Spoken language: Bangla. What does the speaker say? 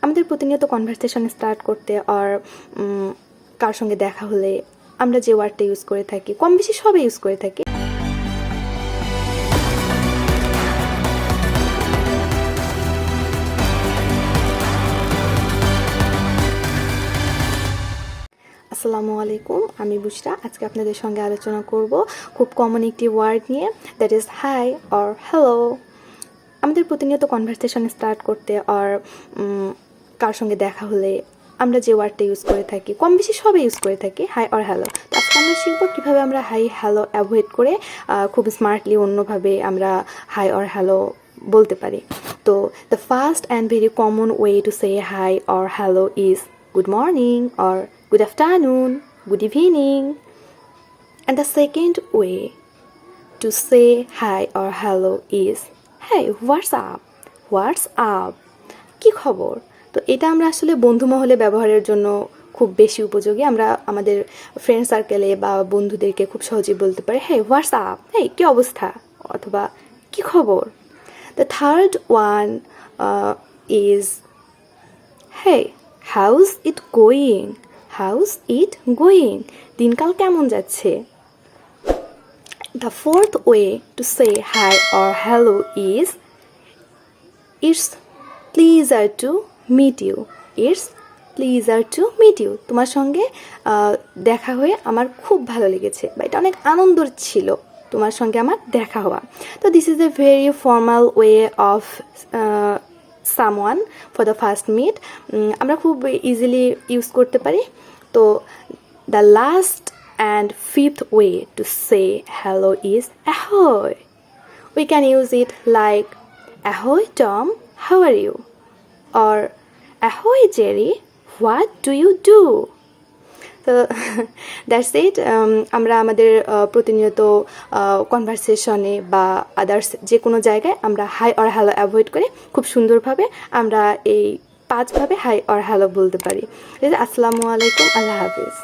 আমাদের প্রতিনিয়ত কনভারসেশন স্টার্ট করতে আর কার সঙ্গে দেখা হলে আমরা যে ওয়ার্ডটা ইউজ করে থাকি কম বেশি সবাই ইউজ করে থাকি। আসসালামু আলাইকুম, আমি বুশরা। আজকে আপনাদের সঙ্গে আলোচনা করব খুব কমন একটি ওয়ার্ড নিয়ে, that is hi or hello. আমাদের প্রতিনিয়ত কনভারসেশন স্টার্ট করতে আর কার সঙ্গে দেখা হলে আমরা যে ওয়ার্ডটা ইউজ করে থাকি কম বেশি সবাই ইউজ করে থাকি, হাই অর হ্যালো। তো আজকে আমরা শিখবো কীভাবে আমরা হাই হ্যালো অ্যাভয়েড করে খুব স্মার্টলি অন্যভাবে আমরা হাই অর হ্যালো বলতে পারি। তো the first and very common way to say hi or hello is good morning or good afternoon, good evening. And the second way to say hi or hello is hey, what's up? What's up? কি খবর? তো এটা আমরা আসলে বন্ধু মহলে ব্যবহারের জন্য খুব বেশি উপযোগী। আমরা আমাদের ফ্রেন্ড সার্কেলে বা বন্ধুদেরকে খুব সহজেই বলতে পারি hey, what's up? hey, কি অবস্থা? অথবা কি খবর? The third one is hey, how's it going? How's it going? দিনকাল কেমন যাচ্ছে? The fourth way to say hi or hello is it's pleasure to meet you. It's pleasure to meet you. তোমার সঙ্গে দেখা হয়ে আমার খুব ভালো লেগেছে বা এটা অনেক আনন্দের ছিল তোমার সঙ্গে আমার দেখা হওয়া। তো this is a very formal way of someone for the first meet. আমরা খুব ইজিলি ইউজ করতে পারি। তো the last and fifth way to say hello is ahoy. We can use it like ahoy Tom, how are you? Or ahoy Jerry, what do you do? তো দ্যাটস ইট। আমরা আমাদের প্রতিনিয়ত কনভারসেশনে বা আদার্স যে কোনো জায়গায় আমরা হাই অর হ্যালো অ্যাভয়েড করে খুব সুন্দরভাবে আমরা এই 5ভাবে হাই অর হ্যালো বলতে পারি। আসসালামু আলাইকুম, আল্লাহ হাফিজ।